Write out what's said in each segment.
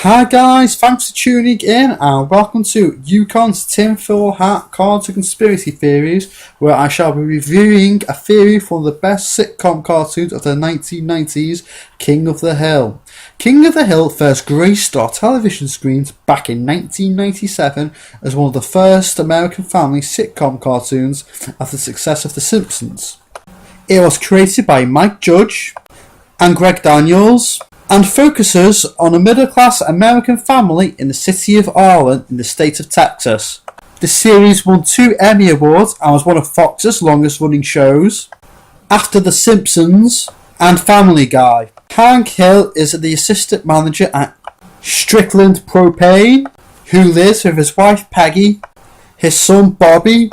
Hi guys, thanks for tuning in and welcome to Yukon's Tinfoil Hat Cards and Conspiracy Theories, where I shall be reviewing a theory from the best sitcom cartoons of the 1990s, King of the Hill. King of the Hill first graced our television screens back in 1997 as one of the first American family sitcom cartoons after the success of The Simpsons. It was created by Mike Judge and Greg Daniels, and focuses on a middle-class American family in the city of Arlen in the state of Texas. The series won 2 Emmy Awards and was one of Fox's longest-running shows, after The Simpsons and Family Guy. Hank Hill is the assistant manager at Strickland Propane, who lives with his wife Peggy, his son Bobby,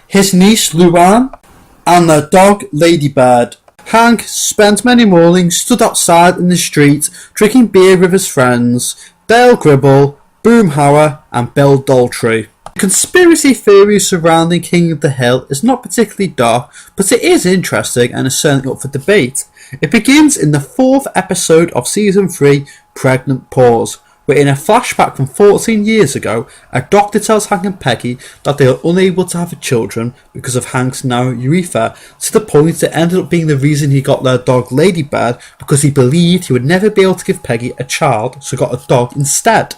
his niece Luann, and their dog Ladybird. Hank spent many mornings stood outside in the street drinking beer with his friends Dale Gribble, Boomhauer and Bill Daltrey. The conspiracy theory surrounding King of the Hill is not particularly dark, but it is interesting and is certainly up for debate. It begins in the 4th episode of Season 3, Pregnant Pause, where in a flashback from 14 years ago, a doctor tells Hank and Peggy that they are unable to have children because of Hank's narrow urethra, to the point that ended up being the reason he got their dog Ladybird, because he believed he would never be able to give Peggy a child, so got a dog instead.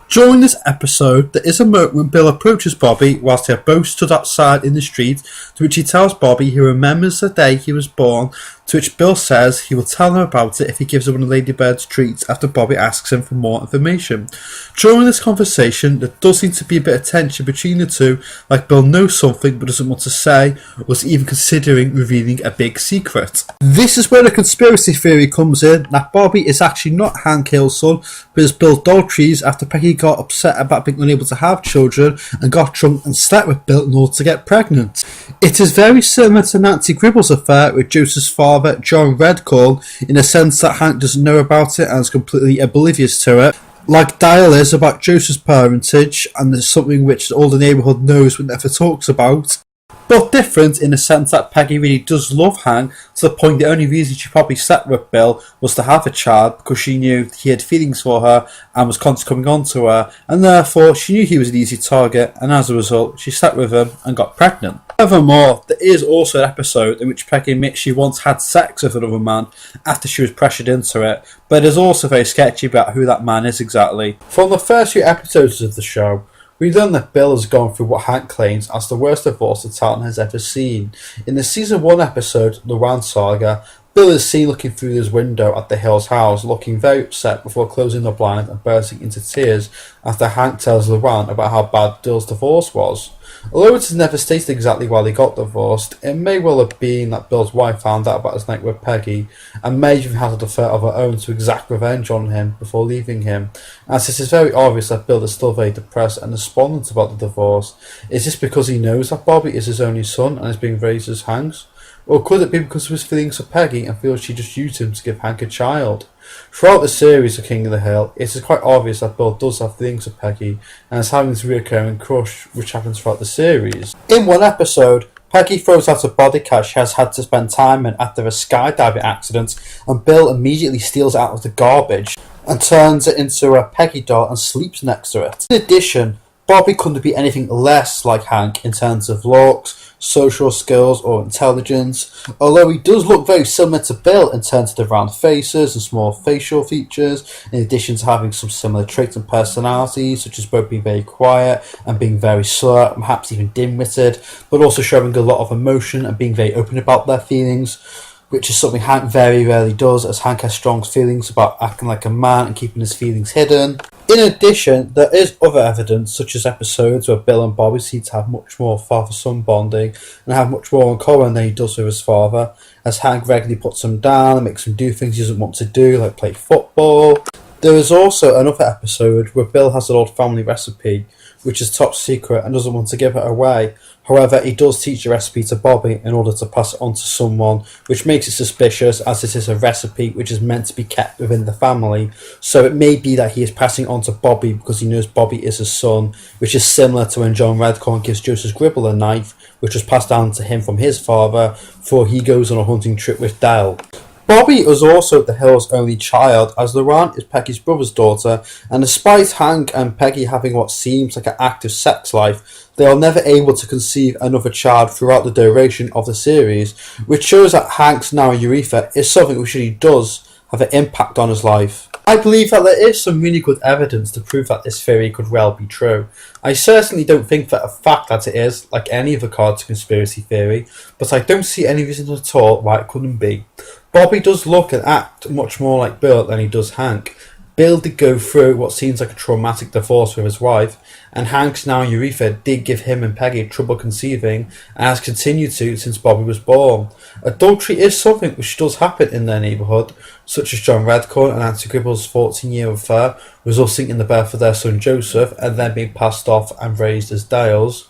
During this episode, there is a moment when Bill approaches Bobby whilst they are both stood outside in the street, to which he tells Bobby he remembers the day he was born, to which Bill says he will tell him about it if he gives him one of Ladybird's treats after Bobby asks him for more information. During this conversation, there does seem to be a bit of tension between the two, like Bill knows something but doesn't want to say, or was even considering revealing a big secret. This is where the conspiracy theory comes in, that Bobby is actually not Hank Hill's son, but is Bill Daltrey's, after Peggy got upset about being unable to have children and got drunk and slept with Bill in order to get pregnant. It is very similar to Nancy Gribble's affair with Joseph's father, John Redcorn, in a sense that Hank doesn't know about it and is completely oblivious to it, like Dial is about Joseph's parentage, and there's something which all the neighbourhood knows but never talks about. But different in the sense that Peggy really does love Hank, to the point the only reason she probably slept with Bill was to have a child, because she knew he had feelings for her and was constantly coming on to her, and therefore she knew he was an easy target, and as a result she slept with him and got pregnant. Furthermore, there is also an episode in which Peggy admits she once had sex with another man after she was pressured into it, but it is also very sketchy about who that man is exactly. From the first few episodes of the show, we learn that Bill has gone through what Hank claims as the worst divorce the town has ever seen. In the Season 1 episode, The Wan Saga, Bill is seen looking through his window at the Hill's house, looking very upset before closing the blind and bursting into tears after Hank tells Luann about how bad Bill's divorce was. Although it is never stated exactly why they got divorced, it may well have been that Bill's wife found out about his night with Peggy, and may even have had an affair of her own to exact revenge on him before leaving him, as it is very obvious that Bill is still very depressed and despondent about the divorce. Is this because he knows that Bobby is his only son and is being raised as Hank's? Or could it be because of his feelings for Peggy and feels she just used him to give Hank a child? Throughout the series of King of the Hill, it is quite obvious that Bill does have feelings for Peggy and is having this reoccurring crush, which happens throughout the series. In one episode, Peggy throws out a body couch she has had to spend time in after a skydiving accident, and Bill immediately steals it out of the garbage and turns it into a Peggy doll and sleeps next to it. In addition, Bobby couldn't be anything less like Hank in terms of looks, social skills or intelligence, although he does look very similar to Bill in terms of the round faces and small facial features, in addition to having some similar traits and personalities, such as both being very quiet and being very slow, and perhaps even dim-witted, but also showing a lot of emotion and being very open about their feelings, which is something Hank very rarely does, as Hank has strong feelings about acting like a man and keeping his feelings hidden. In addition, there is other evidence, such as episodes where Bill and Bobby seem to have much more father-son bonding and have much more in common than he does with his father, as Hank regularly puts him down and makes him do things he doesn't want to do, like play football. There is also another episode where Bill has an old family recipe, which is top secret and doesn't want to give it away. However, he does teach the recipe to Bobby in order to pass it on to someone, which makes it suspicious, as it is a recipe which is meant to be kept within the family. So it may be that he is passing it on to Bobby because he knows Bobby is his son, which is similar to when John Redcorn gives Joseph Gribble a knife, which was passed down to him from his father, before he goes on a hunting trip with Dale. Bobby is also the Hill's only child, as Lauren is Peggy's brother's daughter, and despite Hank and Peggy having what seems like an active sex life, they are never able to conceive another child throughout the duration of the series, which shows that Hank's narrow urethra is something which really does have an impact on his life. I believe that there is some really good evidence to prove that this theory could well be true. I certainly don't think that a fact that it is, like any other card to conspiracy theory, but I don't see any reason at all why it couldn't be. Bobby does look and act much more like Bill than he does Hank. Bill did go through what seems like a traumatic divorce with his wife, and Hank's narrow urethra did give him and Peggy trouble conceiving, and has continued to since Bobby was born. Adultery is something which does happen in their neighbourhood, such as John Redcorn and Auntie Gribble's 14-year affair, resulting in the birth of their son Joseph, and then being passed off and raised as Dales.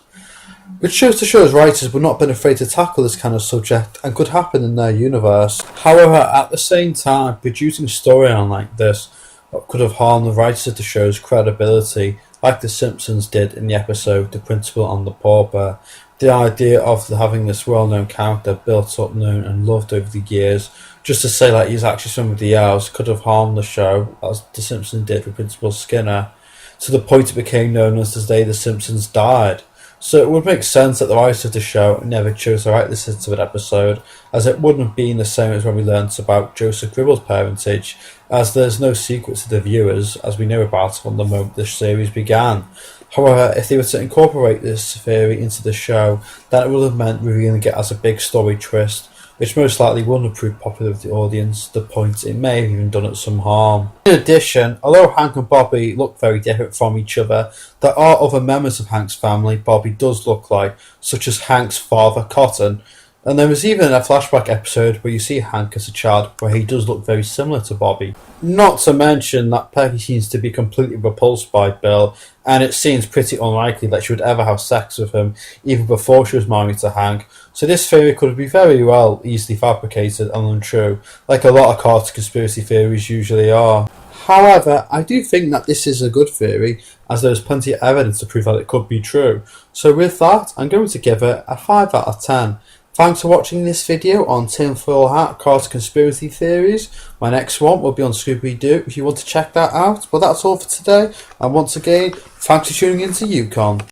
Which shows the show's writers were not been afraid to tackle this kind of subject and could happen in their universe. However, at the same time, producing a storyline like this could have harmed the writers of the show's credibility, like The Simpsons did in the episode The Principal and the Pauper. The idea of having this well-known character built up, known and loved over the years, just to say that he's actually somebody else, could have harmed the show, as The Simpsons did with Principal Skinner, to the point it became known as the day The Simpsons died. So it would make sense that the writers of the show never chose to write this into an episode, as it wouldn't have been the same as when we learnt about Joseph Gribble's parentage, as there's no secret to the viewers, as we know about from the moment the series began. However, if they were to incorporate this theory into the show, then it would have meant revealing it as a big story twist, which most likely wouldn't have proved popular with the audience, to the point it may have even done it some harm. In addition, although Hank and Bobby look very different from each other, there are other members of Hank's family Bobby does look like, such as Hank's father, Cotton, and there was even a flashback episode where you see Hank as a child where he does look very similar to Bobby. Not to mention that Peggy seems to be completely repulsed by Bill, and it seems pretty unlikely that she would ever have sex with him even before she was married to Hank, so this theory could be very well easily fabricated and untrue, like a lot of card conspiracy theories usually are. However, I do think that this is a good theory, as there is plenty of evidence to prove that it could be true. So with that, I'm going to give it a 5 out of 10. Thanks for watching this video on tinfoil hat cards conspiracy theories. My next one will be on Scooby-Doo if you want to check that out. But that's all for today, and once again, thanks for tuning in to UConn.